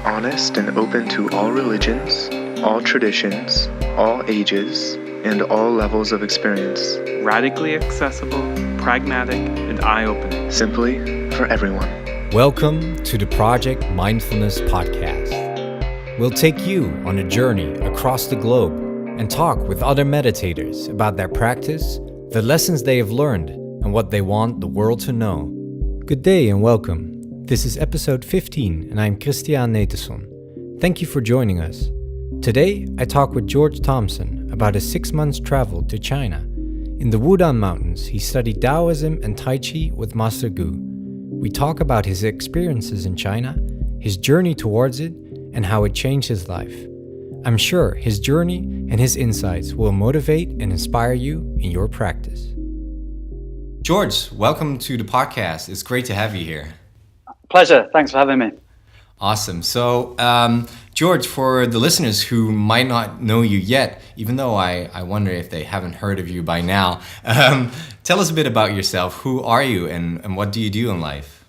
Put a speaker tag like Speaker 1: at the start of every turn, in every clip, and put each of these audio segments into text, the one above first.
Speaker 1: honest and open to all religions, all traditions, all ages, and all levels of experience.
Speaker 2: Radically accessible, pragmatic, and eye-opening.
Speaker 1: Simply for everyone.
Speaker 3: Welcome to the Project Mindfulness Podcast. We'll take you on a journey across the globe and talk with other meditators about their practice, the lessons they have learned, and what they want the world to know. Good day and welcome. This is episode 15 and I'm Christian Neteson. Thank you for joining us. Today I talk with George Thompson about his 6 months travel to China. In the Wudang Mountains, he studied Daoism and Tai Chi with Master Gu. We talk about his experiences in China, his journey towards it, and how it changed his life. I'm sure his journey and his insights will motivate and inspire you in your practice. George, welcome to the podcast. It's great to have you here.
Speaker 4: Pleasure. Thanks for having me.
Speaker 3: Awesome. So, George, for the listeners who might not know you yet, even though I wonder if they haven't heard of you by now, tell us a bit about yourself. Who are you and what do you do in life?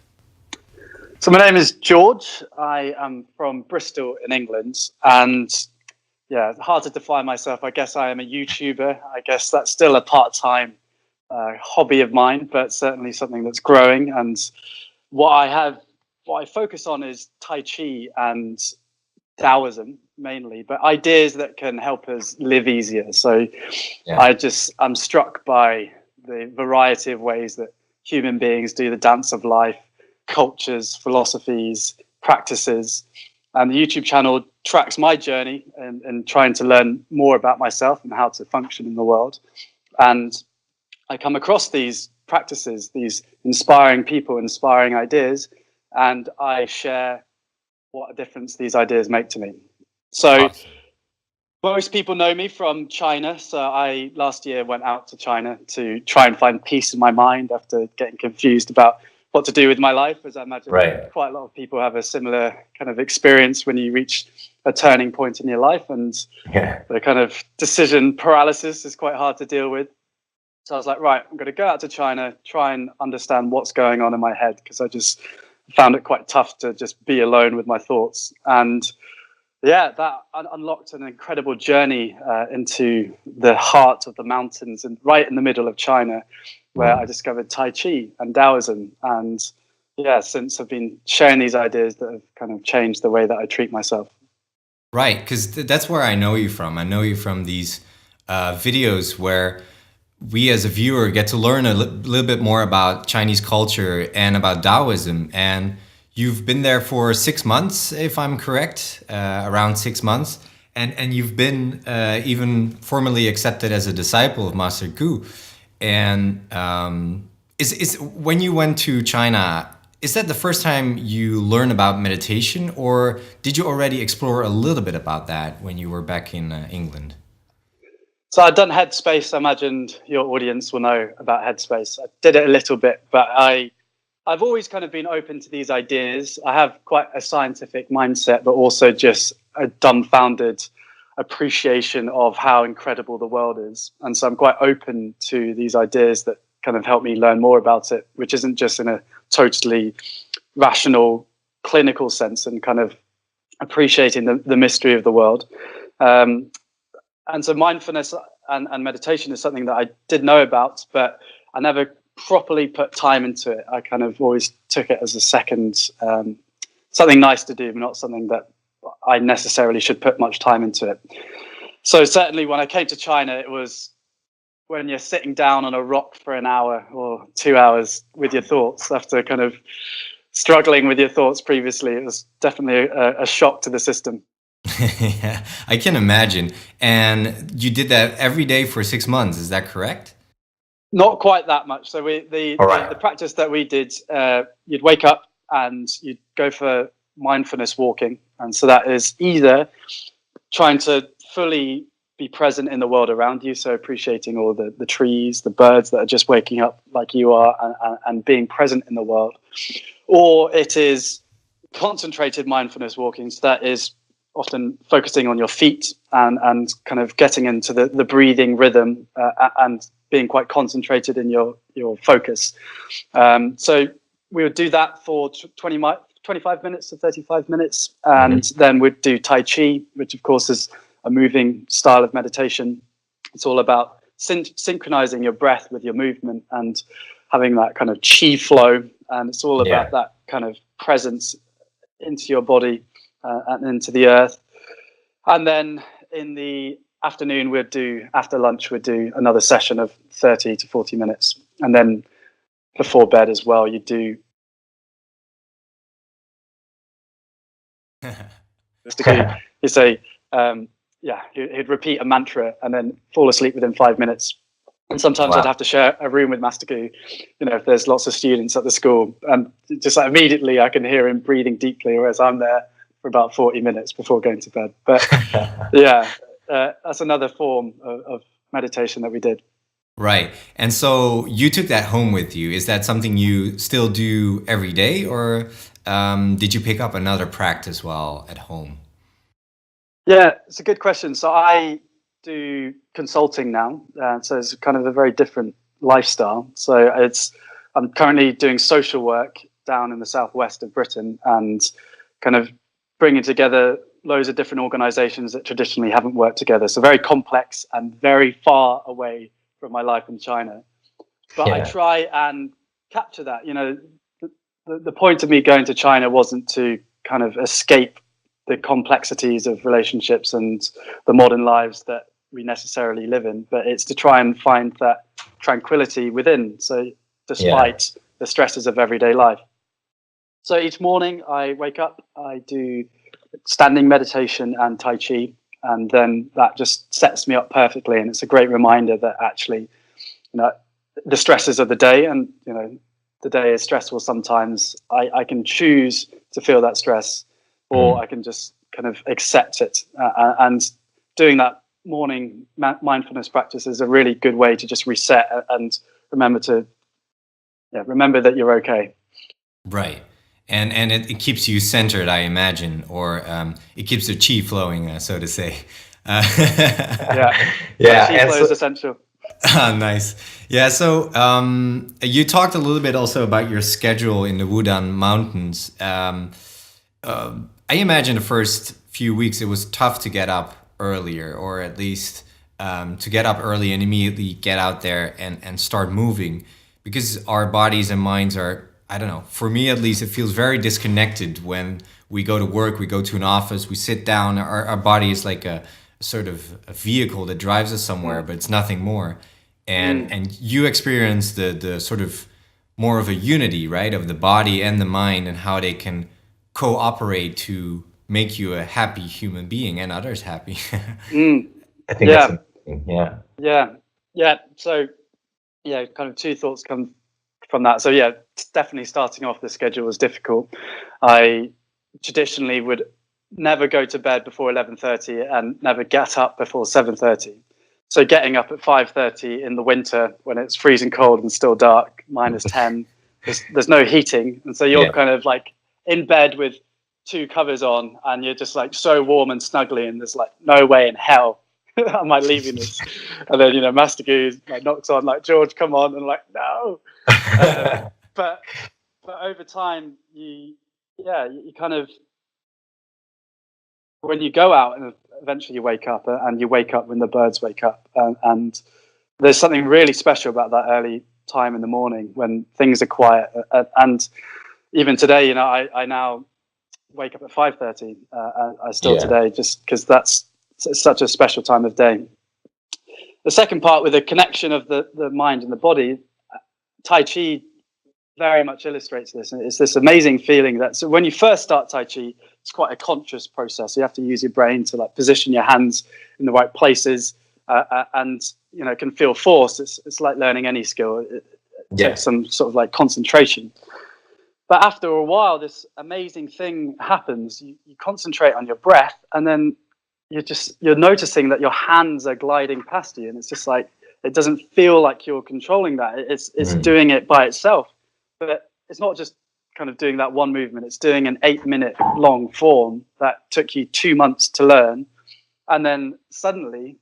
Speaker 4: So my name is George. I am from Bristol in England. And yeah, hard to define myself. I guess I am a YouTuber. I guess that's still a part-time hobby of mine, but certainly something that's growing. And what I focus on is Tai Chi and Daoism mainly, but ideas that can help us live easier. So yeah. I'm struck by the variety of ways that human beings do the dance of life, cultures, philosophies, practices. And the YouTube channel tracks my journey and trying to learn more about myself and how to function in the world. And I come across these practices, these inspiring people, inspiring ideas, and I share what a difference these ideas make to me. So awesome. Most people know me from China. So I last year went out to China to try and find peace in my mind after getting confused about what to do with my life, as I imagine quite a lot of people have a similar kind of experience when you reach a turning point in your life, and the kind of decision paralysis is quite hard to deal with. So I was like, right, I'm going to go out to China, try and understand what's going on in my head, because I just found it quite tough to just be alone with my thoughts. And yeah, that unlocked an incredible journey into the heart of the mountains and right in the middle of China, where I discovered Tai Chi and Daoism. And yeah, since I've been sharing these ideas that have kind of changed the way that I treat myself.
Speaker 3: Right, because that's where I know you from. I know you from these videos where we as a viewer get to learn a little bit more about Chinese culture and about Daoism. And you've been there for 6 months, if I'm correct, around 6 months. And you've been even formally accepted as a disciple of Master Gu. And is when you went to China, is that the first time you learned about meditation, or did you already explore a little bit about that when you were back in England?
Speaker 4: So I'd done Headspace. I imagined your audience will know about Headspace. I did it a little bit, but I've always kind of been open to these ideas. I have quite a scientific mindset, but also just a dumbfounded appreciation of how incredible the world is. And so I'm quite open to these ideas that kind of help me learn more about it, which isn't just in a totally rational, clinical sense, and kind of appreciating the mystery of the world. And so mindfulness and meditation is something that I did know about, but I never properly put time into it. I kind of always took it as a second, something nice to do, but not something that I necessarily should put much time into it. So certainly when I came to China, it was when you're sitting down on a rock for an hour or 2 hours with your thoughts after kind of struggling with your thoughts previously. It was definitely a shock to the system.
Speaker 3: Yeah, I can imagine. And you did that every day for 6 months, is that correct?
Speaker 4: Not quite that much. So the practice that we did, you'd wake up and you'd go for mindfulness walking. And so that is either trying to fully be present in the world around you, so appreciating all the trees, the birds that are just waking up like you are, and being present in the world. Or it is concentrated mindfulness walking. So that is often focusing on your feet and kind of getting into the breathing rhythm and being quite concentrated in your focus. So we would do that for 20 25 minutes to 35 minutes. And then we'd do Tai Chi, which of course is a moving style of meditation. It's all about synchronizing your breath with your movement and having that kind of chi flow. And it's all about that kind of presence into your body and into the earth. And then in the afternoon, after lunch, we'd do another session of 30 to 40 minutes. And then before bed as well, you do you say, he'd repeat a mantra and then fall asleep within 5 minutes. And sometimes I'd have to share a room with Master Gu, if there's lots of students at the school. And just like immediately I can hear him breathing deeply, whereas I'm there for about 40 minutes before going to bed. But that's another form of meditation that we did.
Speaker 3: Right. And so you took that home with you. Is that something you still do every day, or did you pick up another practice while at home?
Speaker 4: Yeah, it's a good question. So I do consulting now. So it's kind of a very different lifestyle. So I'm currently doing social work down in the southwest of Britain and kind of bringing together loads of different organizations that traditionally haven't worked together. So very complex and very far away from my life in China. But I try and capture that. The point of me going to China wasn't to kind of escape the complexities of relationships and the modern lives that we necessarily live in, but it's to try and find that tranquility within. So despite the stresses of everyday life. So each morning I wake up, I do standing meditation and Tai Chi, and then that just sets me up perfectly. And it's a great reminder that actually, the stresses of the day, and the day is stressful sometimes, I can choose to feel that stress, or I can just kind of accept it. And doing that morning mindfulness practice is a really good way to just reset and remember that you're okay.
Speaker 3: Right. And it keeps you centered, I imagine, or it keeps the chi flowing, so to say.
Speaker 4: Chi flow is essential.
Speaker 3: Nice. Yeah. So you talked a little bit also about your schedule in the Wudang Mountains. I imagine the first few weeks it was tough to get up earlier, or at least to get up early and immediately get out there and start moving, because our bodies and minds are, I don't know, for me at least, it feels very disconnected when we go to work, we go to an office, we sit down, our body is like a sort of a vehicle that drives us somewhere, but it's nothing more. And you experience the sort of more of a unity, right, of the body and the mind, and how they can cooperate to make you a happy human being and others happy.
Speaker 5: I think that's amazing.
Speaker 4: So kind of two thoughts come from that. So definitely starting off the schedule was difficult. I traditionally would never go to bed before 11:30 and never get up before 7:30. So getting up at 5:30 in the winter when it's freezing cold and still dark, -10, there's no heating, and so you're kind of like in bed with two covers on, and you're just like so warm and snuggly, and there's like no way in hell am I leaving this. And then Master Gu like knocks on, like, George, come on, and I'm like, no. But over time, you kind of, when you go out and eventually you wake up, and you wake up when the birds wake up, and there's something really special about that early time in the morning when things are quiet. And even today, I now wake up at 5:30. I still today, just because that's such a special time of day. The second part, with the connection of the mind and the body, Tai Chi very much illustrates this. And it's this amazing feeling that, so when you first start Tai Chi, it's quite a conscious process. You have to use your brain to like position your hands in the right places, and can feel force. It's like learning any skill. It takes some sort of like concentration. But after a while, this amazing thing happens. You concentrate on your breath, and then you're noticing that your hands are gliding past you, and it's just like, it doesn't feel like you're controlling that. It's doing it by itself. But it's not just kind of doing that one movement. It's doing an 8-minute long form that took you 2 months to learn, and then suddenly,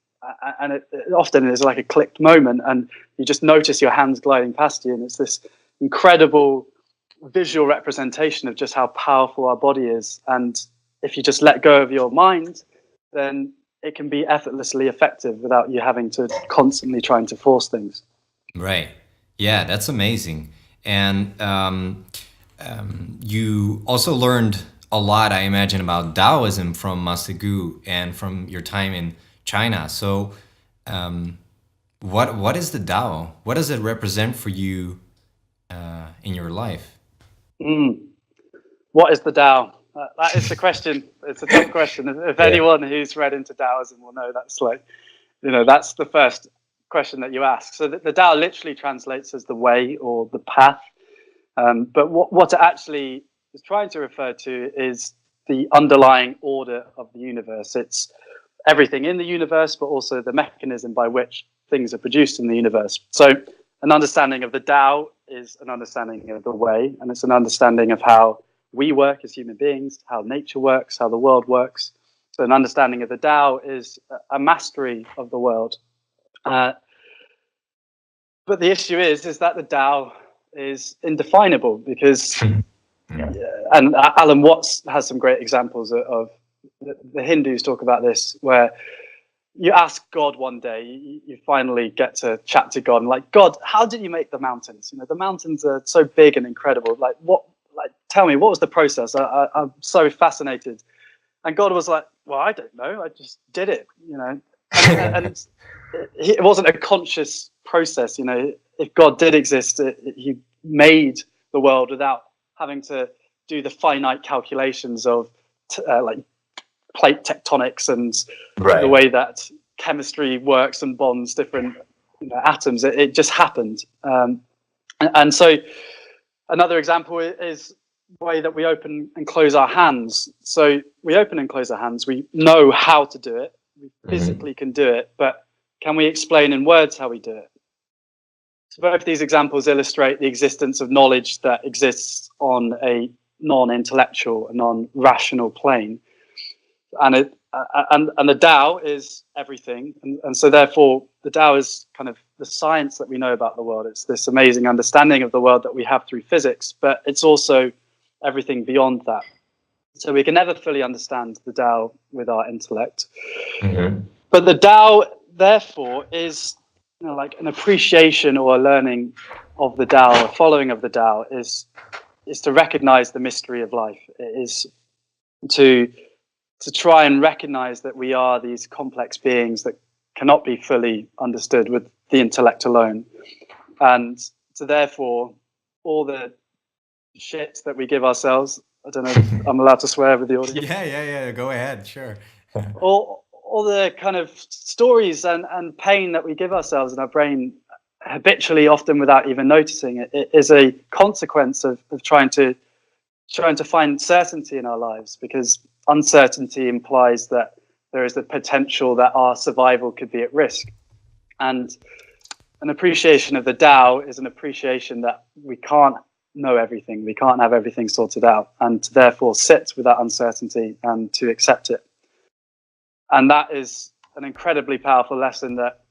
Speaker 4: and it often is like a clicked moment, and you just notice your hands gliding past you, and it's this incredible visual representation of just how powerful our body is. And if you just let go of your mind, then it can be effortlessly effective without you having to constantly trying to force things.
Speaker 3: Right. Yeah, that's amazing. And you also learned a lot, I imagine, about Taoism from Master Gu and from your time in China. So what is the Tao? What does it represent for you in your life?
Speaker 4: What is the Tao? That is the question. It's a tough question. If anyone who's read into Taoism will know that's like, that's the first question that you ask. So the Tao literally translates as the way or the path. But what it actually is trying to refer to is the underlying order of the universe. It's everything in the universe, but also the mechanism by which things are produced in the universe. So an understanding of the Tao is an understanding of the way, and it's an understanding of how we work as human beings, how nature works, how the world works. So an understanding of the Tao is a mastery of the world. But the issue is that the Tao is indefinable because, and Alan Watts has some great examples of the Hindus talk about this, where you ask God one day, you finally get to chat to God and like, God, how did you make the mountains? The mountains are so big and incredible. Tell me, what was the process? I'm so fascinated. And God was like, well, I don't know. I just did it, and it wasn't a conscious process. If God did exist, he made the world without having to do the finite calculations of plate tectonics and the way that chemistry works and bonds different atoms. It just happened. And so another example is the way that we open and close our hands. So we open and close our hands. We know how to do it. We physically can do it, but can we explain in words how we do it? So both these examples illustrate the existence of knowledge that exists on a non-intellectual, non-rational plane. And the Tao is everything. And so therefore the Tao is kind of the science that we know about the world. It's this amazing understanding of the world that we have through physics, but it's also everything beyond that. So we can never fully understand the Tao with our intellect. But the Tao, therefore, is like an appreciation or a learning of the Tao, a following of the Tao is to recognize the mystery of life. It is to try and recognize that we are these complex beings that cannot be fully understood with the intellect alone. And so therefore, all the shit that we give ourselves, I don't know if I'm allowed to swear with the audience.
Speaker 3: Yeah, go ahead, sure.
Speaker 4: all the kind of stories and pain that we give ourselves in our brain habitually, often without even noticing it is a consequence of trying to find certainty in our lives, because uncertainty implies that there is the potential that our survival could be at risk. And an appreciation of the Tao is an appreciation that we can't know everything, we can't have everything sorted out, and to therefore sit with that uncertainty and to accept it. And that is an incredibly powerful lesson that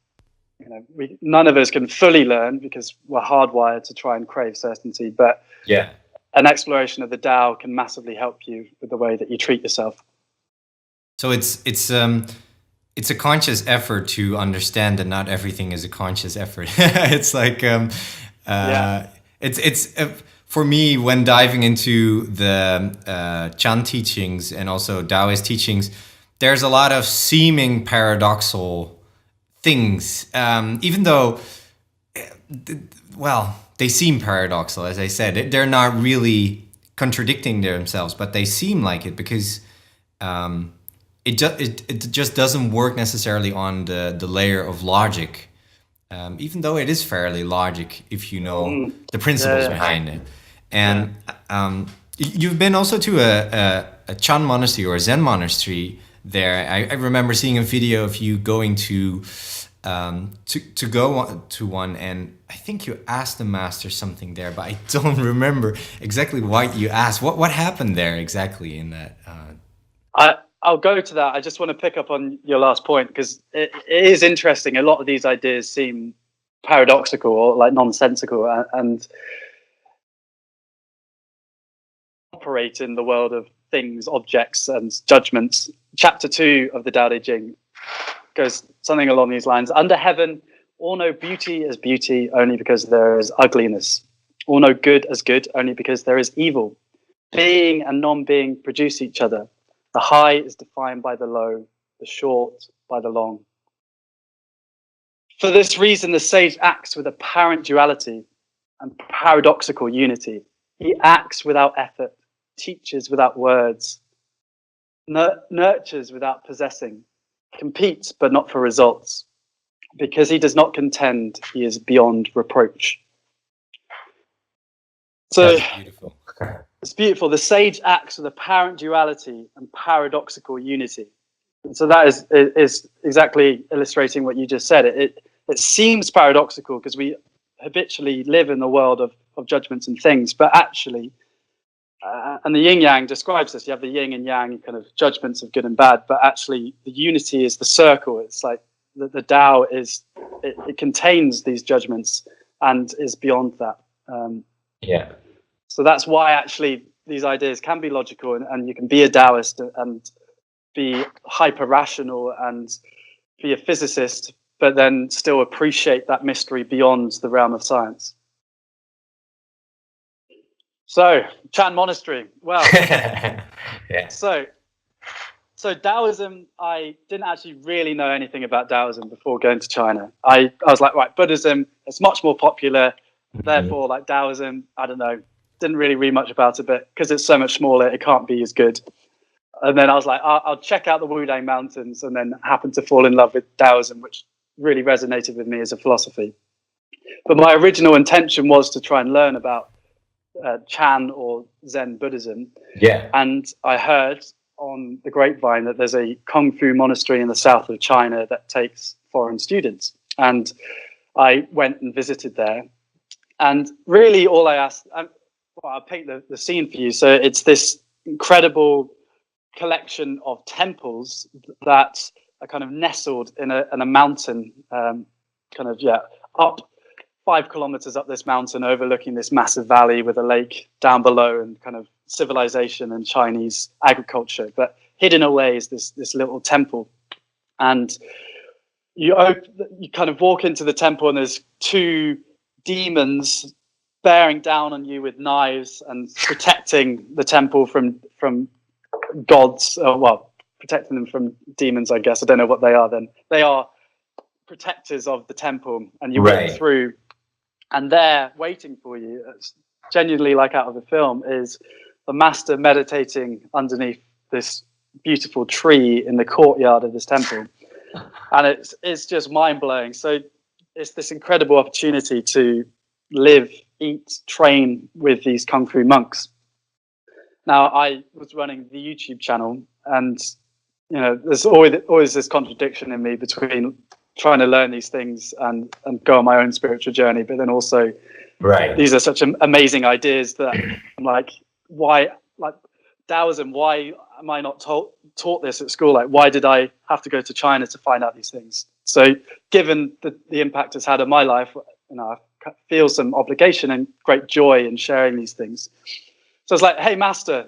Speaker 4: none of us can fully learn because we're hardwired to try and crave certainty. But an exploration of the Tao can massively help you with the way that you treat yourself.
Speaker 3: So it's a conscious effort to understand that not everything is a conscious effort. It's like it's for me, when diving into the Chan teachings and also Daoist teachings, there's a lot of seeming paradoxical things, even though, they seem paradoxical, as I said. They're not really contradicting themselves, but they seem like it because it just doesn't work necessarily on the layer of logic, even though it is fairly logic if you know the principles behind it. And you've been also to a Chan monastery or a Zen monastery there. I remember seeing a video of you going to go to one, and I think you asked the master something there, but I don't remember exactly what you asked. What happened there exactly in that?
Speaker 4: I'll go to that. I just want to pick up on your last point because it is interesting. A lot of these ideas seem paradoxical or like nonsensical, and operate in the world of things, objects, and judgments. Chapter 2 of the Tao Te Ching goes something along these lines. Under heaven, all know beauty as beauty only because there is ugliness. All know good as good only because there is evil. Being and non-being produce each other. The high is defined by the low, the short by the long. For this reason, the sage acts with apparent duality and paradoxical unity. He acts without effort, teaches without words, nurtures without possessing, competes but not for results. Because he does not contend, he is beyond reproach. So
Speaker 5: That's beautiful.
Speaker 4: it's beautiful. The sage acts with apparent duality and paradoxical unity. And so that is exactly illustrating what you just said. It seems paradoxical because we habitually live in the world of judgments and things, but actually, and the yin yang describes this. You have the yin and yang kind of judgments of good and bad, but actually the unity is the circle. It's like the Tao is, it contains these judgments and is beyond that.
Speaker 5: Yeah.
Speaker 4: So that's why actually these ideas can be logical, and you can be a Taoist and be hyper rational and be a physicist, but then still appreciate that mystery beyond the realm of science. So, Chan Monastery. Well,
Speaker 5: Yeah.
Speaker 4: So Taoism, I didn't actually really know anything about Taoism before going to China. I was like, right, Buddhism, it's much more popular. Therefore, like Taoism, I don't know, didn't really read much about it, but because it's so much smaller, it can't be as good. And then I was like, I'll check out the Wudang Mountains, and then happened to fall in love with Taoism, which really resonated with me as a philosophy. But my original intention was to try and learn about Chan or Zen Buddhism.
Speaker 5: Yeah.
Speaker 4: And I heard on the grapevine that there's a Kung Fu monastery in the south of China that takes foreign students. And I went and visited there. And really all I asked, I'll paint the scene for you. So it's this incredible collection of temples that are kind of nestled in a mountain, up 5 kilometers up this mountain, overlooking this massive valley with a lake down below, and kind of civilization and Chinese agriculture. But hidden away is this little temple. And you kind of walk into the temple, and there's 2 demons bearing down on you with knives and protecting the temple from gods, protecting them from demons, I guess. I don't know what they are then. They are protectors of the temple, and you walk through, and there waiting for you, it's genuinely like out of a film, is the master meditating underneath this beautiful tree in the courtyard of this temple. And it's just mind-blowing. So it's this incredible opportunity to live, eat, train with these Kung Fu monks. Now, I was running the YouTube channel, and there's always this contradiction in me between trying to learn these things and go on my own spiritual journey, but then also these are such amazing ideas that I'm like, why, like Taoism, why am I not taught this at school? Like, why did I have to go to China to find out these things? So given the impact it's had on my life, I feel some obligation and great joy in sharing these things. So I was like, hey, master,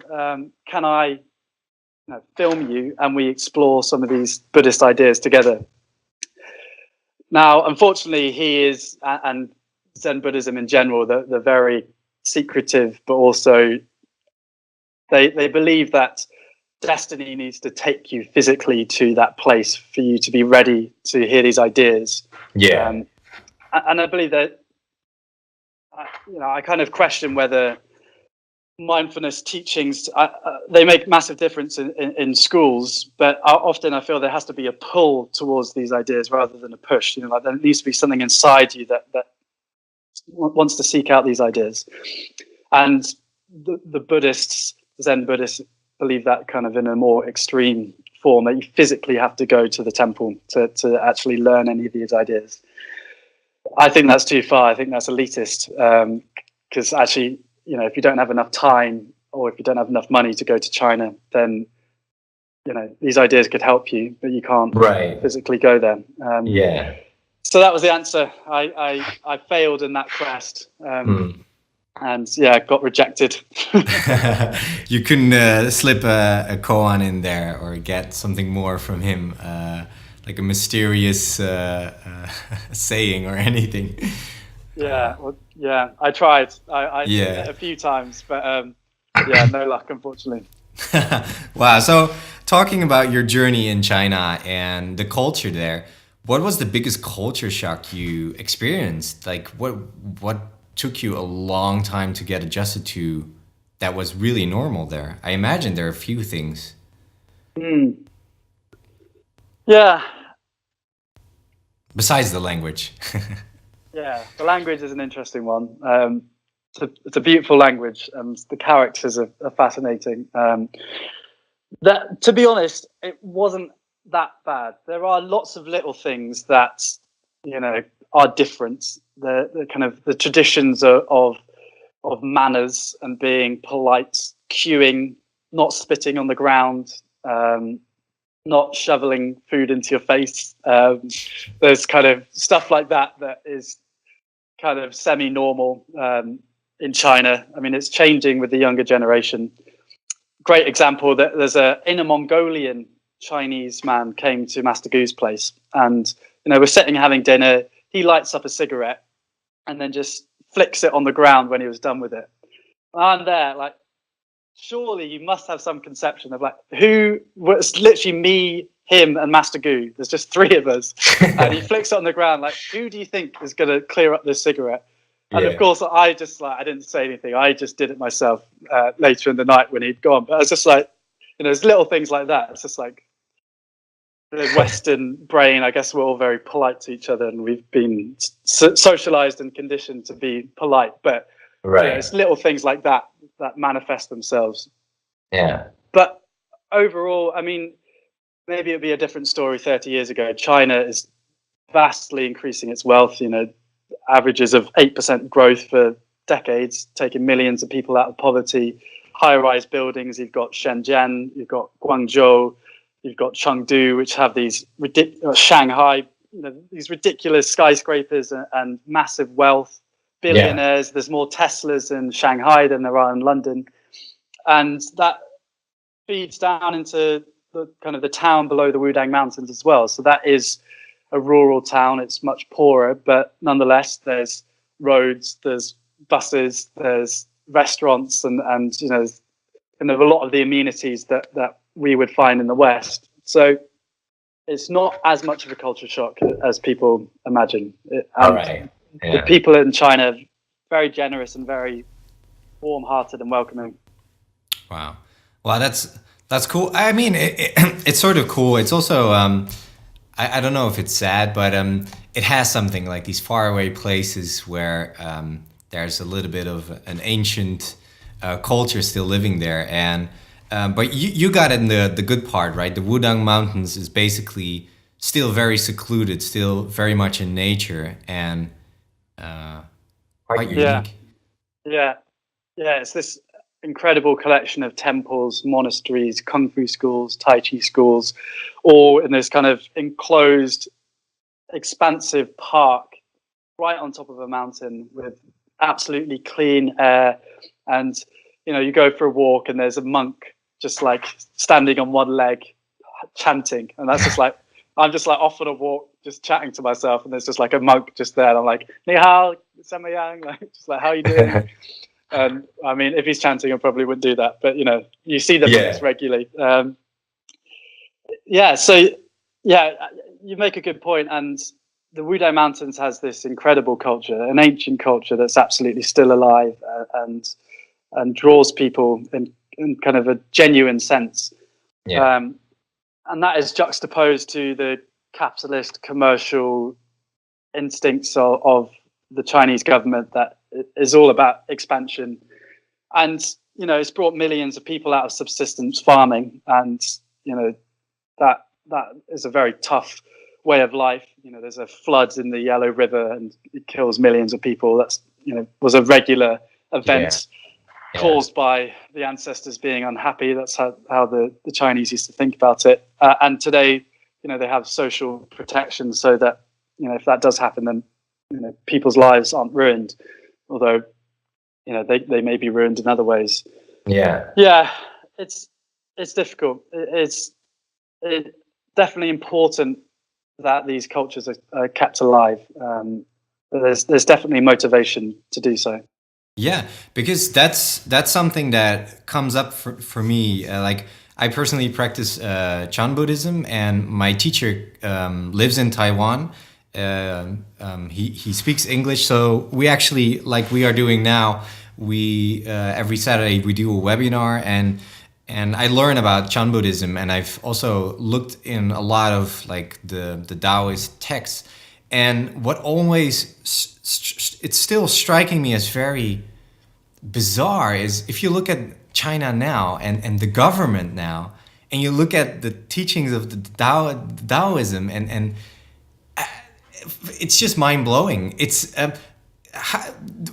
Speaker 4: can I film you and we explore some of these Buddhist ideas together? Now, unfortunately, he is, and Zen Buddhism in general, they're very secretive, but also they believe that destiny needs to take you physically to that place for you to be ready to hear these ideas.
Speaker 5: Yeah.
Speaker 4: And I believe that, I kind of question whether mindfulness teachings, they make massive difference in schools, but often I feel there has to be a pull towards these ideas rather than a push. Like there needs to be something inside you that wants to seek out these ideas. And the Buddhists, Zen Buddhists, believe that kind of in a more extreme form, that you physically have to go to the temple to actually learn any of these ideas. I think that's too far. I think that's elitist, because actually, if you don't have enough time, or if you don't have enough money to go to China, then these ideas could help you, but you can't physically go there.
Speaker 5: Yeah.
Speaker 4: So that was the answer. I failed in that quest. and yeah, got rejected.
Speaker 3: You couldn't slip a koan in there or get something more from him, like a mysterious saying or anything.
Speaker 4: Yeah, well, yeah, I tried. I did it a few times, but yeah, no luck, unfortunately.
Speaker 3: Wow. So talking about your journey in China and the culture there, what was the biggest culture shock you experienced? Like what took you a long time to get adjusted to that was really normal there? I imagine there are a few things.
Speaker 4: Yeah.
Speaker 3: Besides the language.
Speaker 4: Yeah, the language is an interesting one. It's a beautiful language, and the characters are fascinating. That, to be honest, it wasn't that bad. There are lots of little things that are different. The kind of the traditions of manners and being polite, queuing, not spitting on the ground, not shoveling food into your face. There's kind of stuff like that is kind of semi-normal in China. I mean, it's changing with the younger generation. Great example that there's a Inner Mongolian Chinese man came to Master Gu's place, and we're sitting having dinner. He lights up a cigarette and then just flicks it on the ground when he was done with it. I'm there like, surely you must have some conception of like who was literally me, him, and Master Gu. There's just three of us, and he flicks it on the ground. Like, who do you think is going to clear up this cigarette? And of course, I didn't say anything. I just did it myself later in the night when he'd gone. But I was just like, there's little things like that. It's just like the Western brain. I guess we're all very polite to each other, and we've been socialized and conditioned to be polite. But it's little things like that manifest themselves.
Speaker 5: Yeah.
Speaker 4: But overall, I mean, maybe it'd be a different story 30 years ago. China is vastly increasing its wealth, averages of 8% growth for decades, taking millions of people out of poverty, high-rise buildings. You've got Shenzhen, you've got Guangzhou, you've got Chengdu, which have these Shanghai, these ridiculous skyscrapers and massive wealth, billionaires. There's more Teslas in Shanghai than there are in London. And that feeds down into the kind of the town below the Wudang Mountains as well. So that is a rural town. It's much poorer, but nonetheless, there's roads, there's buses, there's restaurants, and kind of a lot of the amenities that we would find in the West. So it's not as much of a culture shock as people imagine. The people in China are very generous and very warm-hearted and welcoming.
Speaker 3: Wow. Well, that's cool. I mean, it's sort of cool. It's also I don't know if it's sad, but it has something like these faraway places where there's a little bit of an ancient culture still living there. And but you got in the good part, right? The Wudang Mountains is basically still very secluded, still very much in nature, and quite unique.
Speaker 4: Yeah. It's this incredible collection of temples, monasteries, kung fu schools, Tai Chi schools, all in this kind of enclosed, expansive park right on top of a mountain with absolutely clean air. And you go for a walk and there's a monk just like standing on one leg chanting, and that's just like I'm just like off on a walk just chatting to myself, and there's just like a monk just there, and I'm like, ni hao, samayang, like just like, how are you doing? And I mean, if he's chanting, I probably wouldn't do that, but you see the monks regularly. You make a good point, and the Wudang Mountains has this incredible culture, an ancient culture that's absolutely still alive and draws people in kind of a genuine sense. And that is juxtaposed to the capitalist commercial instincts of the Chinese government that is all about expansion. And, it's brought millions of people out of subsistence farming. And, that is a very tough way of life. There's a flood in the Yellow River and it kills millions of people. That's, was a regular event caused by the ancestors being unhappy. That's how the Chinese used to think about it. And today, they have social protection so that, if that does happen, then, people's lives aren't ruined. Although they may be ruined in other ways.
Speaker 5: Yeah.
Speaker 4: Yeah, it's difficult. It's definitely important that these cultures are kept alive. But there's definitely motivation to do so.
Speaker 3: Yeah, because that's something that comes up for me. Like I personally practice Chan Buddhism, and my teacher lives in Taiwan. He speaks English, so we actually, like we are doing now, we every Saturday we do a webinar, and I learn about Chan Buddhism, and I've also looked in a lot of like the Daoist texts, and what always it's still striking me as very bizarre is if you look at China now and the government now, and you look at the teachings of the Daoism, and it's just mind blowing. It's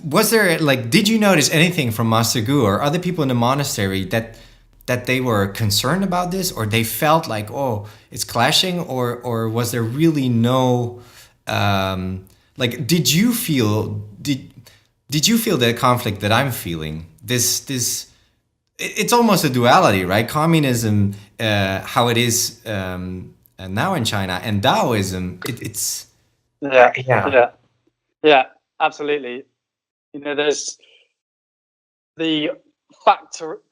Speaker 3: was there, like, did you notice anything from Master Gu or other people in the monastery that they were concerned about this, or they felt like, oh, it's clashing, or was there really no like, did you feel that conflict that I'm feeling? This it's almost a duality, right? Communism, how it is now in China, and Daoism, it's
Speaker 4: yeah, absolutely. There's the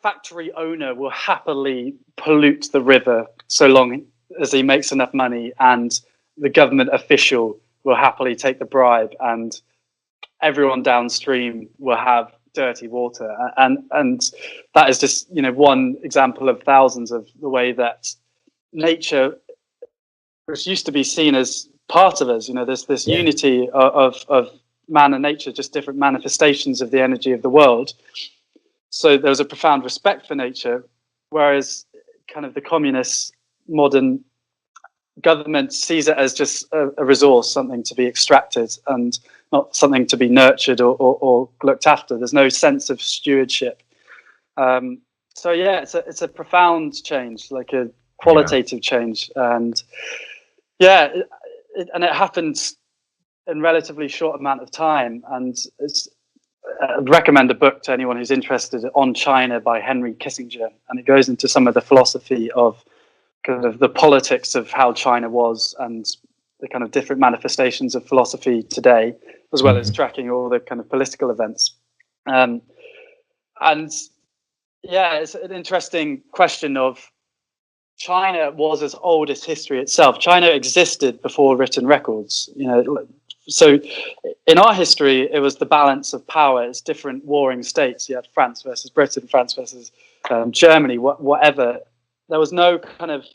Speaker 4: factory owner will happily pollute the river so long as he makes enough money, and the government official will happily take the bribe, and everyone downstream will have dirty water. And that is just one example of thousands of the way that nature, which used to be seen as part of us, this unity of man and nature, just different manifestations of the energy of the world. So there was a profound respect for nature, whereas kind of the communist modern government sees it as just a resource, something to be extracted, and not something to be nurtured or looked after. There's no sense of stewardship. So yeah, it's a profound change, like a qualitative change, and it happened in relatively short amount of time. And I'd recommend a book to anyone who's interested, On China by Henry Kissinger, and it goes into some of the philosophy of kind of the politics of how China was, and the kind of different manifestations of philosophy today, as well as tracking all the kind of political events. And yeah, it's an interesting question of China was as old as history itself. China existed before written records, So in our history, it was the balance of power. It's different warring states. You had France versus Britain, France versus Germany, whatever. There was no kind of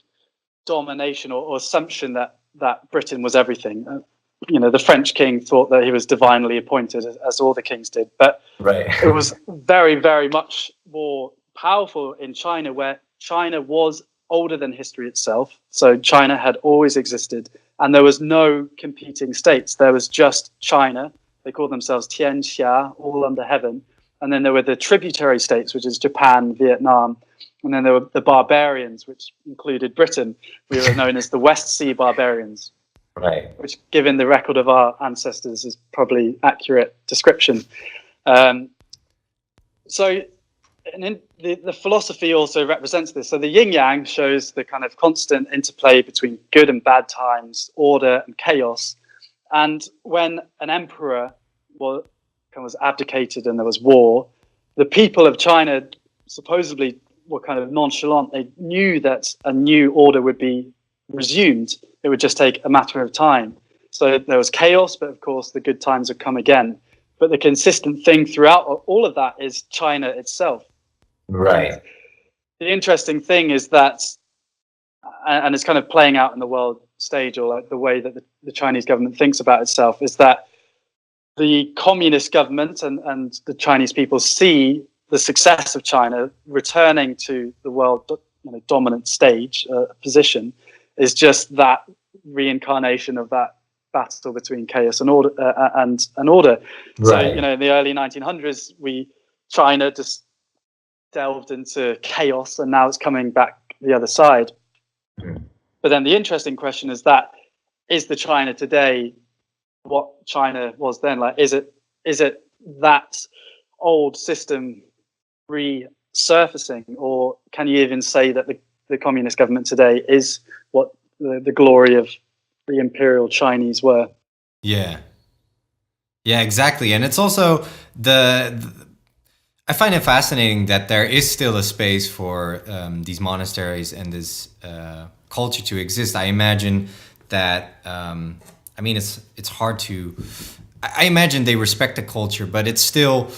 Speaker 4: domination or assumption that Britain was everything. The French king thought that he was divinely appointed, as all the kings did. But it was very, very much more powerful in China, where China was older than history itself. So China had always existed, and there was no competing states. There was just China. They called themselves Tianxia, all under heaven. And then there were the tributary states, which is Japan, Vietnam. And then there were the barbarians, which included Britain. We were known as the West Sea barbarians, which, given the record of our ancestors, is probably accurate description. So the philosophy also represents this. So the yin yang shows the kind of constant interplay between good and bad times, order and chaos. And when an emperor was abdicated and there was war, the people of China supposedly were kind of nonchalant. They knew that a new order would be resumed. It would just take a matter of time. So there was chaos, but of course the good times would come again. But the consistent thing throughout all of that is China itself.
Speaker 5: Right.
Speaker 4: The interesting thing is that, and it's kind of playing out in the world stage, or like the way that the Chinese government thinks about itself, is that the communist government and the Chinese people see the success of China returning to the world dominant stage position is just that reincarnation of that battle between chaos and order. Order. Right. So in the early 1900s, China just delved into chaos, and now it's coming back the other side. But then the interesting question is the China today what China was then? Like, is it that old system resurfacing, or can you even say that the communist government today is what the glory of the imperial Chinese were?
Speaker 3: Yeah. Yeah, exactly. And it's also I find it fascinating that there is still a space for these monasteries and this culture to exist. I imagine that, I mean, it's hard to, I imagine they respect the culture, but it's still,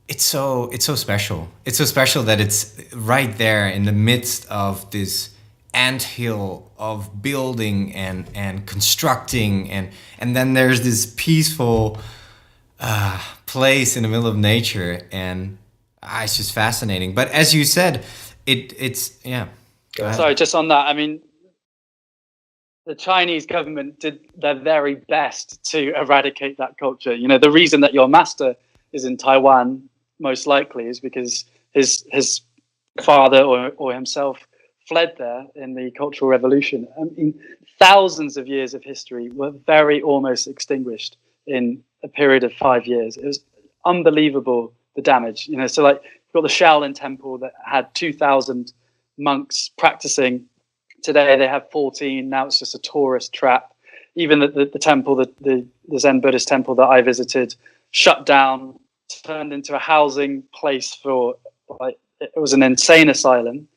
Speaker 3: it's so special. It's so special that it's right there in the midst of this anthill of building and constructing, and then there's this peaceful place in the middle of nature, and it's just fascinating. But as you said, it's yeah.
Speaker 4: Sorry, just on that, I mean, the Chinese government did their very best to eradicate that culture. You know, the reason that your master is in Taiwan most likely is because his father or himself fled there in the Cultural Revolution. I mean, thousands of years of history were very almost extinguished in a period of 5 years. It was unbelievable, the damage. You know, so like you've got the Shaolin Temple that had 2,000 monks practicing. Today they have 14. Now it's just a tourist trap. Even the temple, the Zen Buddhist temple that I visited, shut down, turned into a housing place for, like, it was an insane asylum,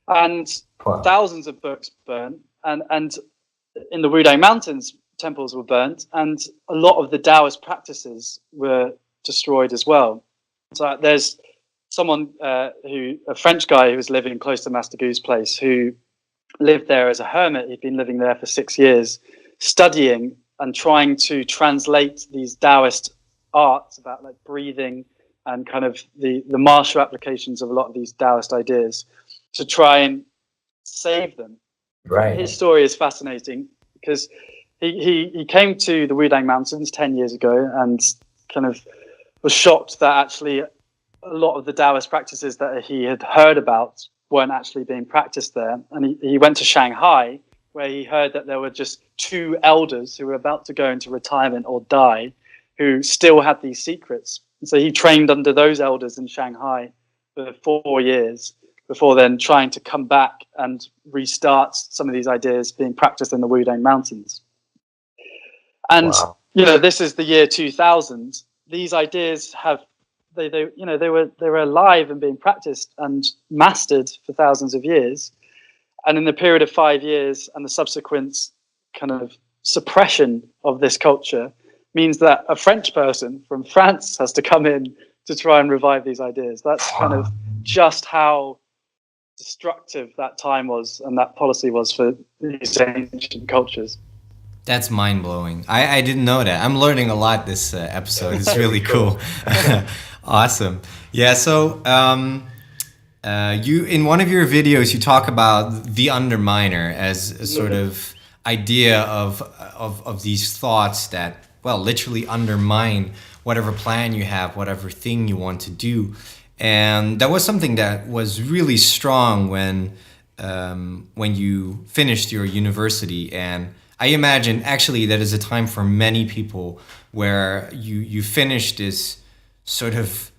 Speaker 4: and thousands of books burnt, and in the Wudang Mountains, temples were burnt, and a lot of the Daoist practices were destroyed as well. So there's someone a French guy who was living close to Master Gu's place, who lived there as a hermit. He'd been living there for 6 years, studying and trying to translate these Daoist arts about like breathing and kind of the martial applications of a lot of these Daoist ideas to try and save them.
Speaker 5: Right.
Speaker 4: His story is fascinating because he came to the Wudang Mountains 10 years ago and kind of was shocked that actually a lot of the Daoist practices that he had heard about weren't actually being practiced there. And he went to Shanghai, where he heard that there were just 2 elders who were about to go into retirement or die, who still had these secrets. And so he trained under those elders in Shanghai for 4 years before then trying to come back and restart some of these ideas being practiced in the Wudang Mountains. And, you know, this is the year 2000. These ideas have, they were alive and being practiced and mastered for thousands of years. And in the period of 5 years and the subsequent kind of suppression of this culture means that a French person from France has to come in to try and revive these ideas. That's kind of just how destructive that time was and that policy was for these ancient cultures.
Speaker 3: That's mind-blowing. I didn't know that. I'm learning a lot this episode. It's really cool. Awesome. Yeah, so you in one of your videos, you talk about the Underminer as a sort of idea of these thoughts that, well, literally undermine whatever plan you have, whatever thing you want to do. And that was something that was really strong when you finished your university. And I imagine actually that is a time for many people where you finish this sort of,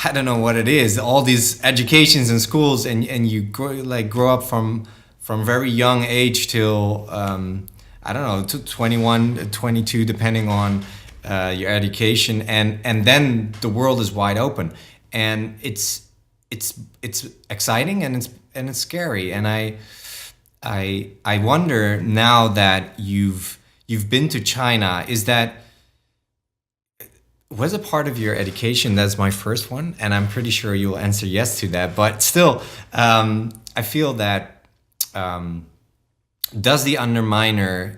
Speaker 3: I don't know what it is, all these educations and schools, and you grow up from very young age till I don't know, to 21, 22, depending on your education, and then the world is wide open, and it's exciting and it's scary, and I wonder now that you've been to China, was it part of your education? That's my first one, and I'm pretty sure you'll answer yes to that. But still, I feel that does the Underminer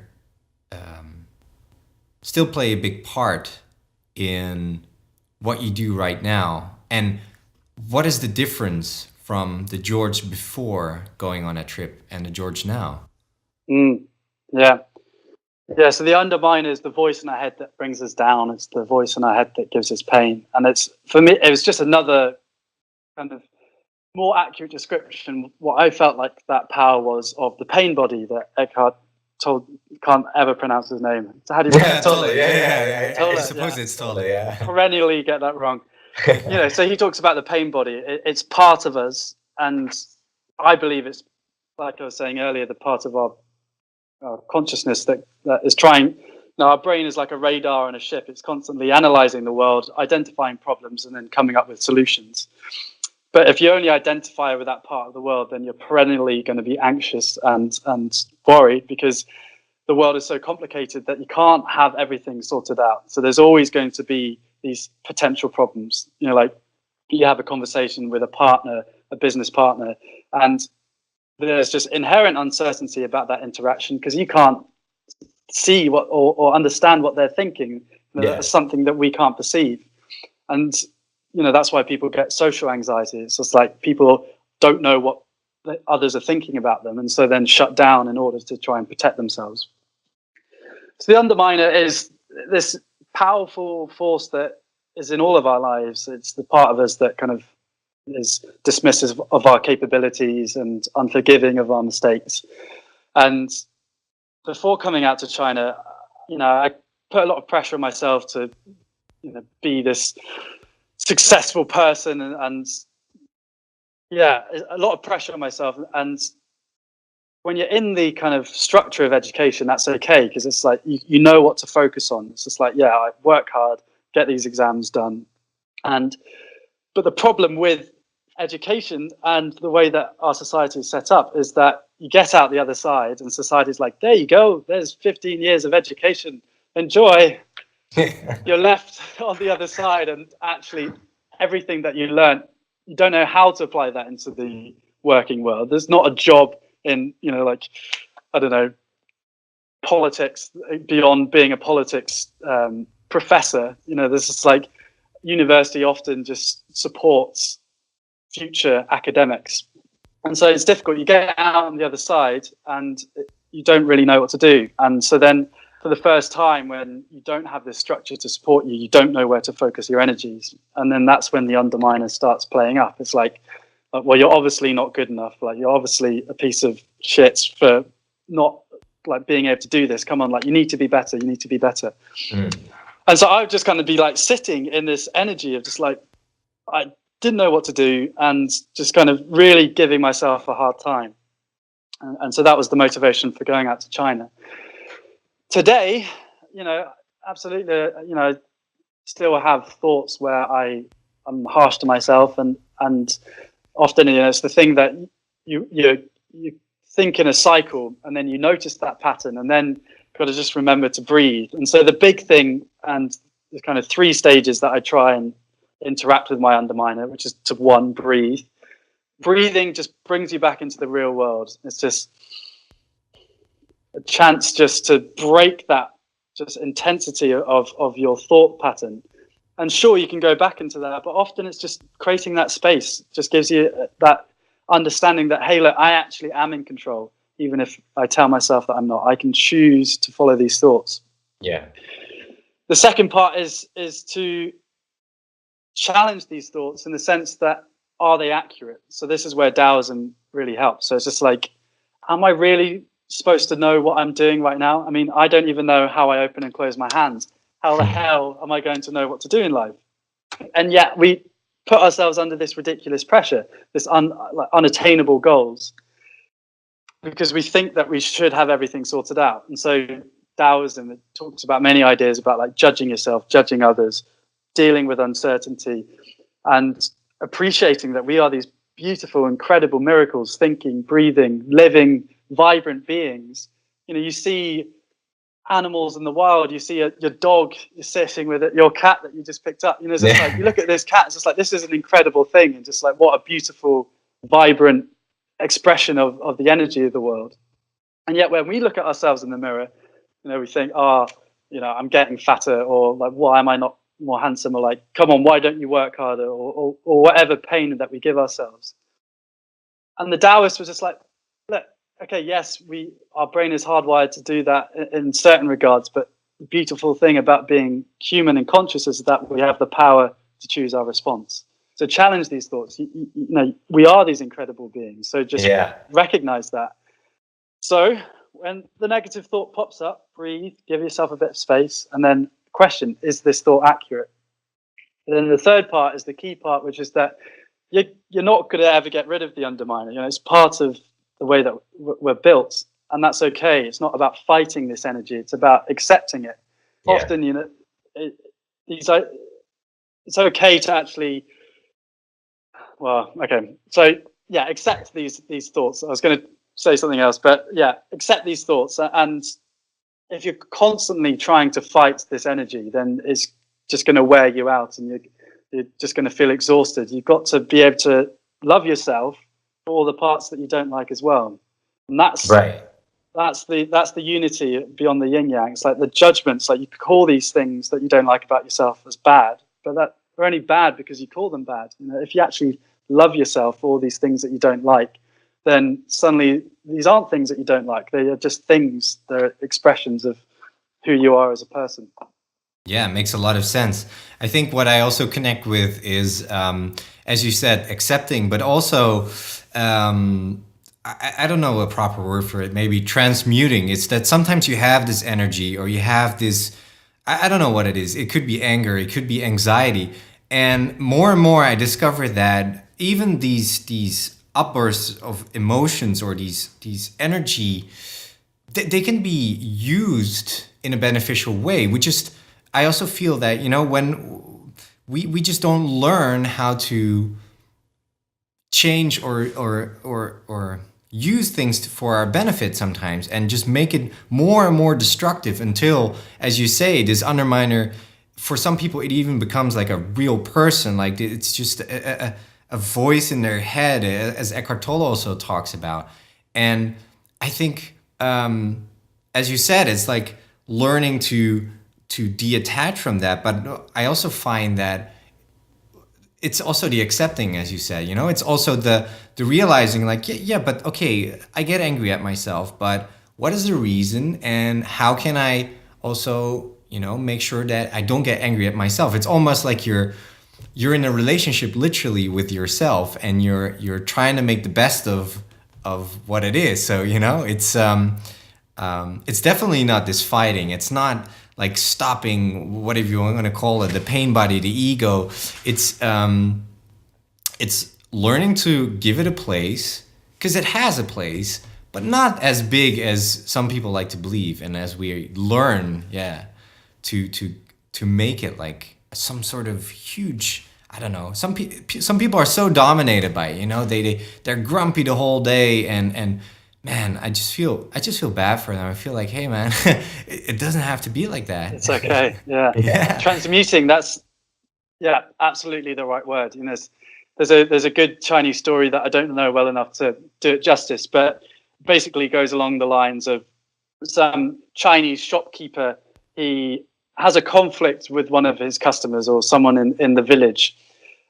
Speaker 3: still play a big part in what you do right now? And what is the difference from the George before going on a trip and the George now?
Speaker 4: Yeah, so the Underminer is the voice in our head that brings us down. It's the voice in our head that gives us pain. And it's, for me, it was just another kind of more accurate description, what I felt like that power was, of the pain body that Eckhart Tolle, can't ever pronounce his name. So how do you pronounce
Speaker 3: Tolle?
Speaker 4: Yeah.
Speaker 3: I suppose it's Tolle, yeah.
Speaker 4: Perennially get that wrong. So he talks about the pain body. It's part of us, and I believe it's, like I was saying earlier, the part of our consciousness that is trying. Now, our brain is like a radar on a ship. It's constantly analyzing the world, identifying problems, and then coming up with solutions. But if you only identify with that part of the world, then you're perennially going to be anxious and worried, because the world is so complicated that you can't have everything sorted out. So there's always going to be these potential problems. Like you have a conversation with a partner, a business partner, and there's just inherent uncertainty about that interaction because you can't see what or understand what they're thinking. That's something that we can't perceive. And that's why people get social anxiety. It's just like people don't know what others are thinking about them, and so then shut down in order to try and protect themselves. So the Underminer is this powerful force that is in all of our lives. It's the part of us that kind of is dismissive of our capabilities and unforgiving of our mistakes. And before coming out to China, I put a lot of pressure on myself to be this successful person, and a lot of pressure on myself. And when you're in the kind of structure of education, that's okay, because it's like you know what to focus on. It's just like, I work hard, get these exams done. But the problem with education and the way that our society is set up is that you get out the other side and society's like, there you go, there's 15 years of education, enjoy. You're left on the other side, and actually everything that you learn, you don't know how to apply that into the working world. There's not a job in, politics beyond being a politics professor. There's just like university often just supports future academics. And so it's difficult. You get out on the other side and you don't really know what to do. And so then for the first time, when you don't have this structure to support you, you don't know where to focus your energies. And then that's when the Underminer starts playing up. It's like, well, you're obviously not good enough. Like, you're obviously a piece of shit for not like being able to do this. Come on, like, you need to be better. You need to be better. And so I would just kind of be like sitting in this energy of just like, I didn't know what to do, and just kind of really giving myself a hard time. And so that was the motivation for going out to China. Today, absolutely, I still have thoughts where I'm harsh to myself, and often, it's the thing that you think in a cycle, and then you notice that pattern, and then got to just remember to breathe. And so the big thing, and the kind of 3 stages that I try and interact with my Underminer, which is to 1, breathe. Breathing just brings you back into the real world. It's just a chance just to break that just intensity of your thought pattern. And sure, you can go back into that, but often it's just creating that space. Just gives you that understanding that, hey, look, I actually am in control, even if I tell myself that I'm not. I can choose to follow these thoughts.
Speaker 5: Yeah.
Speaker 4: The second part is to challenge these thoughts in the sense that, are they accurate? So this is where Daoism really helps. So it's just like, am I really supposed to know what I'm doing right now? I mean, I don't even know how I open and close my hands. How the hell am I going to know what to do in life? And yet we put ourselves under this ridiculous pressure, this unattainable goals, because we think that we should have everything sorted out. And so Daoism, it talks about many ideas about like judging yourself, judging others, dealing with uncertainty, and appreciating that we are these beautiful, incredible miracles, thinking, breathing, living, vibrant beings. You see animals in the wild. You see your dog, you're sitting with it, your cat that you just picked up. It's just like, you look at this cat, it's just like, this is an incredible thing, and just like, what a beautiful, vibrant expression of the energy of the world. And yet when we look at ourselves in the mirror, we think, I'm getting fatter, or like, why am I not more handsome, or like, come on, why don't you work harder, or whatever pain that we give ourselves. And the Taoist was just like, look, okay, yes, our brain is hardwired to do that in certain regards, but the beautiful thing about being human and conscious is that we have the power to choose our response. So challenge these thoughts. We are these incredible beings. So just recognize that. So when the negative thought pops up, breathe, give yourself a bit of space, and then question, is this thought accurate? And then the third part is the key part, which is that you're not going to ever get rid of the underminer. It's part of the way that we're built, and that's okay. It's not about fighting this energy. It's about accepting it.
Speaker 5: Yeah.
Speaker 4: Often, it's okay to actually. Well, okay. So yeah, accept these thoughts. I was going to say something else, but yeah, accept these thoughts. And if you're constantly trying to fight this energy, then it's just going to wear you out, and you're just going to feel exhausted. You've got to be able to love yourself for all the parts that you don't like as well. And that's
Speaker 5: Right.
Speaker 4: That's the unity beyond the yin yang. It's like the judgments. Like, you call these things that you don't like about yourself as bad, but that they're only bad because you call them bad. If you actually love yourself for all these things that you don't like, then suddenly these aren't things that you don't like. They are just things. They're expressions of who you are as a person.
Speaker 3: Yeah, it makes a lot of sense. I think what I also connect with is, as you said, accepting, but also, I don't know a proper word for it, maybe transmuting. It's that sometimes you have this energy, or you have this, I don't know what it is. It could be anger, it could be anxiety. And more I discover that even these upbursts of emotions, or these energy, they can be used in a beneficial way. I also feel that, when we just don't learn how to change or use things for our benefit sometimes, and just make it more and more destructive until, as you say, this underminer, for some people, it even becomes like a real person. Like, it's just a voice in their head, as Eckhart Tolle also talks about. And I think, as you said, it's like learning to detach from that. But I also find that it's also the accepting, as you said, it's also the realizing, like, yeah, but okay, I get angry at myself, but what is the reason, and how can I also, make sure that I don't get angry at myself? It's almost like you're in a relationship literally with yourself, and you're trying to make the best of what it is. So, it's definitely not this fighting. It's not like stopping, whatever you want to call it, the pain body, the ego. It's learning to give it a place, because it has a place, but not as big as some people like to believe. And as we learn, to make it like some sort of huge, I don't know. Some people are so dominated by it. They're grumpy the whole day, and man, I just feel bad for them. I feel like, hey, man, it doesn't have to be like that.
Speaker 4: It's okay. Yeah.
Speaker 3: Yeah.
Speaker 4: Transmuting. That's absolutely the right word. There's a good Chinese story that I don't know well enough to do it justice, but basically goes along the lines of some Chinese shopkeeper. He has a conflict with one of his customers, or someone in the village.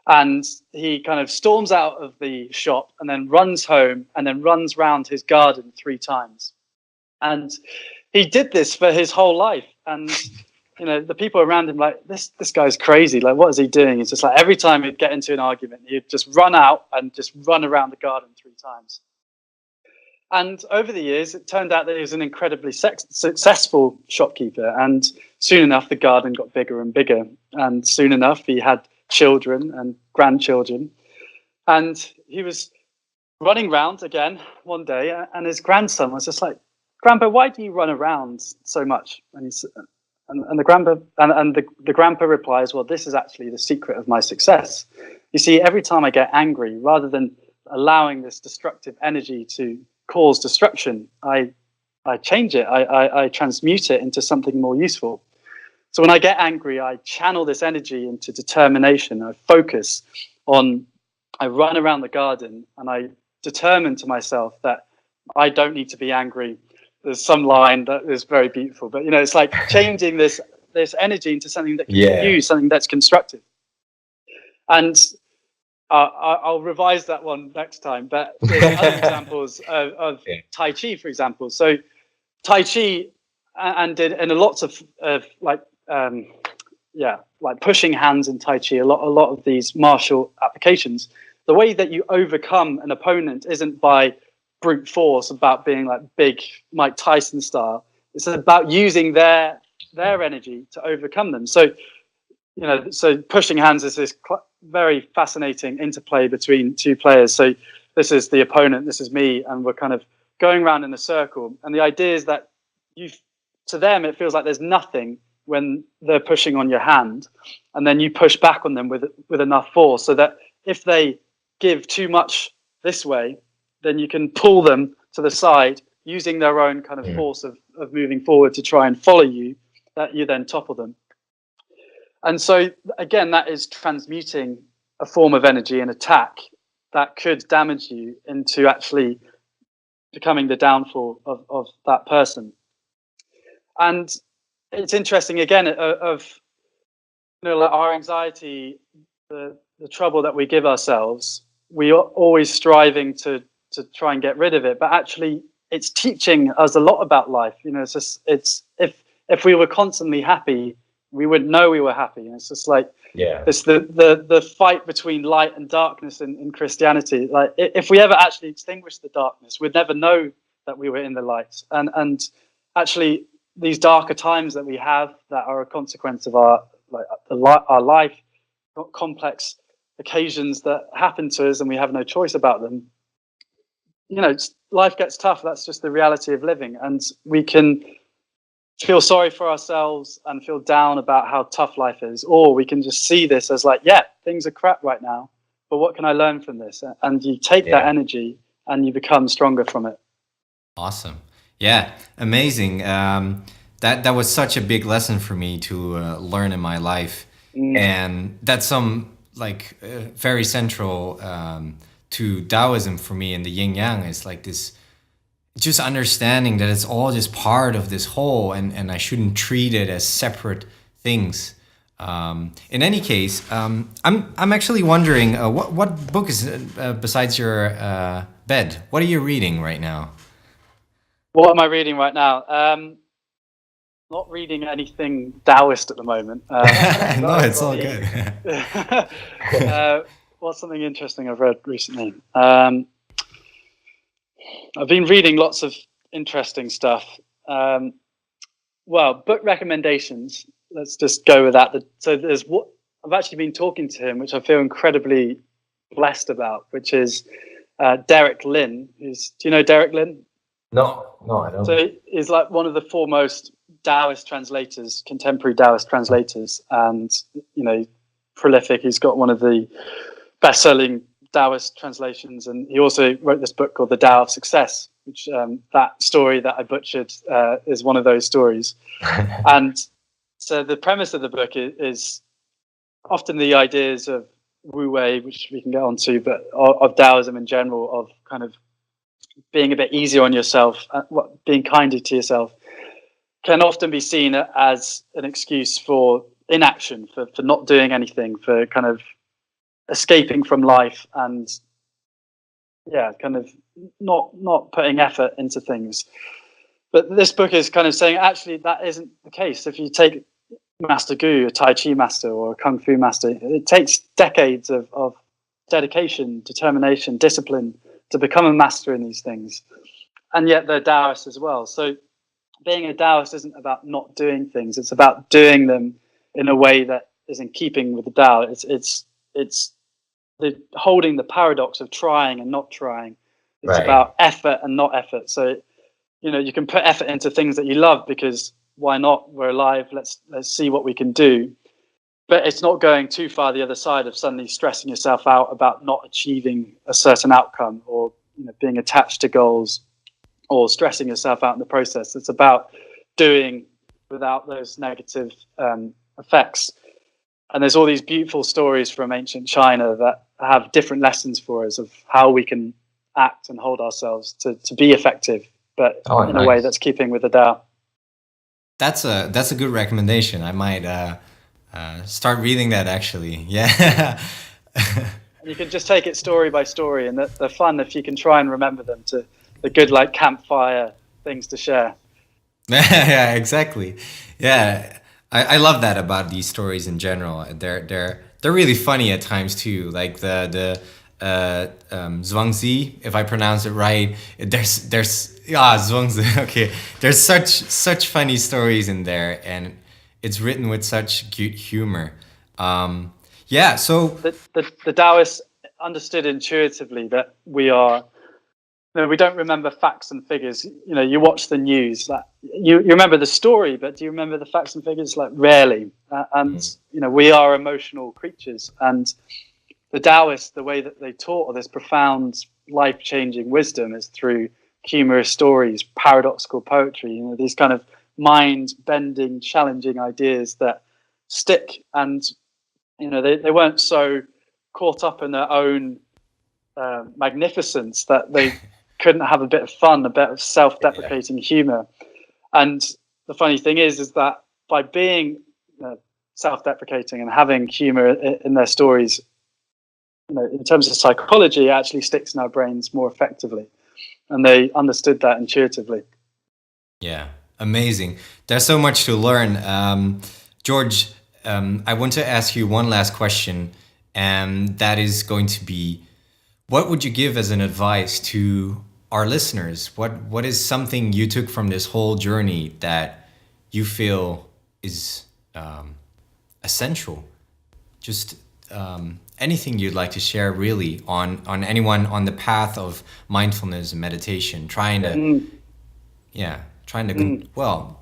Speaker 4: And he kind of storms out of the shop, and then runs home, and then runs round his garden 3 times. And he did this for his whole life. And, the people around him, like, this guy's crazy. Like, what is he doing? It's just like every time he'd get into an argument, he'd just run out and just run around the garden 3 times. And over the years, it turned out that he was an incredibly successful shopkeeper. And soon enough, the garden got bigger and bigger. And soon enough, he had children and grandchildren. And he was running around again one day, and his grandson was just like, "Grandpa, why do you run around so much?" And the grandpa replies, "Well, this is actually the secret of my success. You see, every time I get angry, rather than allowing this destructive energy to cause destruction, I change it. I transmute it into something more useful. So when I get angry, I channel this energy into determination. I focus on, I run around the garden, and I determine to myself that I don't need to be angry." There's some line that is very beautiful, but it's like changing this energy into something that can be used, something that's constructive. And I'll revise that one next time. But there's other examples of Tai Chi, for example. So Tai Chi and a lot of like pushing hands in Tai Chi, a lot of these martial applications. The way that you overcome an opponent isn't by brute force, about being like big Mike Tyson style. It's about using their energy to overcome them. So so pushing hands is this very fascinating interplay between two players. So this is the opponent, this is me, and we're kind of going around in a circle. And the idea is that to them, it feels like there's nothing when they're pushing on your hand, and then you push back on them with enough force so that if they give too much this way, then you can pull them to the side using their own kind of force of moving forward to try and follow you, that you then topple them. And so, again, that is transmuting a form of energy and attack that could damage you into actually becoming the downfall of that person. And it's interesting, again, of like our anxiety, the trouble that we give ourselves, we are always striving to try and get rid of it. But actually, it's teaching us a lot about life. It's just, if we were constantly happy, we wouldn't know we were happy. And it's just like it's the fight between light and darkness in Christianity. Like if we ever actually extinguished the darkness, we'd never know that we were in the light. And actually, these darker times that we have that are a consequence of our life, complex occasions that happen to us, and we have no choice about them. Life gets tough. That's just the reality of living, and we can feel sorry for ourselves and feel down about how tough life is, or we can just see this as like, things are crap right now, but what can I learn from this? And you take that energy and you become stronger from it.
Speaker 3: Awesome. Yeah, amazing. That was such a big lesson for me to learn in my life, and that's some very central to Taoism for me. And the yin yang is like this, just understanding that it's all just part of this whole, and I shouldn't treat it as separate things. In any case, I'm actually wondering what book is besides your bed. What are you reading right now?
Speaker 4: What am I reading right now? Not reading anything Daoist at the moment.
Speaker 3: No, it's all good.
Speaker 4: What's something interesting I've read recently? I've been reading lots of interesting stuff. Book recommendations. Let's just go with that. So there's what I've actually been talking to him, which I feel incredibly blessed about, which is Derek Lin. Do you know Derek Lin?
Speaker 5: No, I don't.
Speaker 4: So he's like one of the foremost Daoist translators, contemporary Daoist translators, and prolific. He's got one of the best-selling Daoist translations, and he also wrote this book called The Tao of Success, which that story that I butchered is one of those stories. And so the premise of the book is often the ideas of Wu Wei, which we can get onto, but of Taoism in general, of kind of being a bit easier on yourself, being kinder to yourself, can often be seen as an excuse for inaction, for not doing anything, for kind of escaping from life, and kind of not putting effort into things. But this book is kind of saying actually that isn't the case. If you take Master Gu, a Tai Chi master or a Kung Fu master, it takes decades of dedication, determination, discipline to become a master in these things, and yet they're Taoists as well. So being a Taoist isn't about not doing things; it's about doing them in a way that is in keeping with the Tao. It's holding the paradox of trying and not trying. It's about effort and not effort. So you can put effort into things that you love because why not? We're alive. Let's see what we can do. But it's not going too far the other side of suddenly stressing yourself out about not achieving a certain outcome, or being attached to goals, or stressing yourself out in the process. It's about doing without those negative effects. And there's all these beautiful stories from ancient China that have different lessons for us of how we can act and hold ourselves to be effective, but in a way that's keeping with the Tao.
Speaker 3: That's a good recommendation. I might start reading that actually. Yeah.
Speaker 4: You can just take it story by story, and they're fun if you can try and remember them, to the good like campfire things to share.
Speaker 3: Yeah, exactly. Yeah, I love that about these stories in general. They're really funny at times too. Like the Zhuangzi, if I pronounce it right. There's Zhuangzi. Okay, there's such funny stories in there, and it's written with such cute humor. So
Speaker 4: The Taoists understood intuitively that we don't remember facts and figures. You watch the news, like you remember the story, but do you remember the facts and figures? Like rarely. We are emotional creatures, and the Taoists, the way that they taught this profound, life-changing wisdom is through humorous stories, paradoxical poetry. These kind of mind-bending, challenging ideas that stick, and they weren't so caught up in their own magnificence that they couldn't have a bit of fun, a bit of self-deprecating humor. And the funny thing is that by being self-deprecating and having humor in their stories, in terms of psychology, it actually sticks in our brains more effectively. And they understood that intuitively.
Speaker 3: Yeah, amazing. There's so much to learn. George, I want to ask you one last question, and that is going to be, what would you give as an advice to our listeners? What is something you took from this whole journey that you feel is essential? Just anything you'd like to share, really, on anyone on the path of mindfulness and meditation, trying to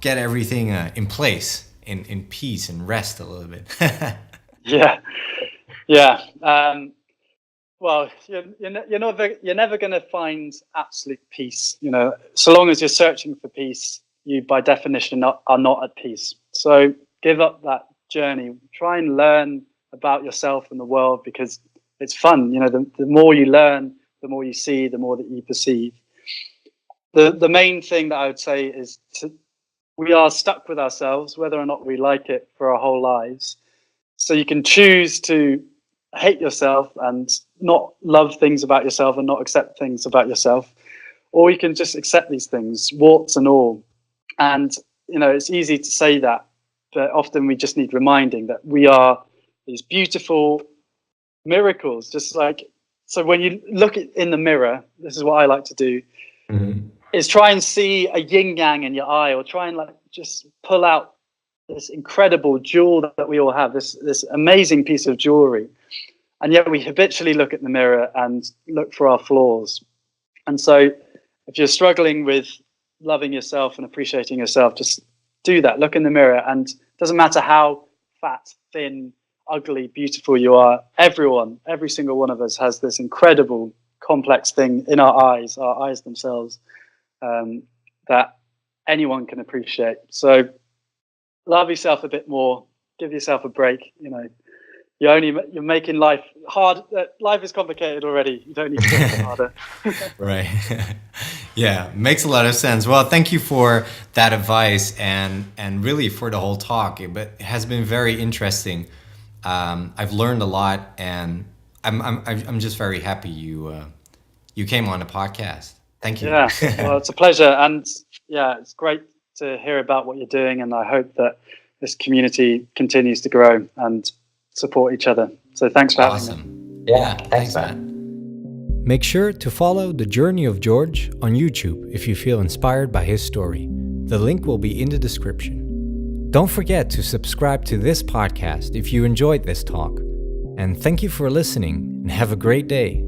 Speaker 3: get everything in place, in peace and rest a little bit.
Speaker 4: Yeah. Well, you're never going to find absolute peace. So long as you're searching for peace, you by definition are not at peace. So give up that journey. Try and learn about yourself and the world, because it's fun. The more you learn, the more you see, the more that you perceive. The main thing that I would say is we are stuck with ourselves, whether or not we like it, for our whole lives. So you can choose to hate yourself and not love things about yourself and not accept things about yourself, or you can just accept these things, warts and all. And it's easy to say that, but often we just need reminding that we are these beautiful miracles. So when you look in the mirror, this is what I like to do, is try and see a yin yang in your eye, or try and just pull out this incredible jewel that we all have, this amazing piece of jewelry. And yet we habitually look at the mirror and look for our flaws. And so if you're struggling with loving yourself and appreciating yourself, just do that. Look in the mirror, and it doesn't matter how fat, thin, ugly, beautiful you are. Every single one of us has this incredible, complex thing in our eyes themselves, that anyone can appreciate. So love yourself a bit more. Give yourself a break. You're making life hard. Life is complicated already. You don't need to make it harder.
Speaker 3: Right. Yeah, makes a lot of sense. Well, thank you for that advice and really for the whole talk. But it has been very interesting. I've learned a lot, and I'm just very happy you came on the podcast. Thank you.
Speaker 4: Yeah, well, it's a pleasure, and it's great to hear about what you're doing, and I hope that this community continues to grow and support each other. So thanks for having me.
Speaker 5: Yeah, thanks, man.
Speaker 3: Make sure to follow The Journey of George on YouTube if you feel inspired by his story. The link will be in the description. Don't forget to subscribe to this podcast if you enjoyed this talk. And thank you for listening, and have a great day.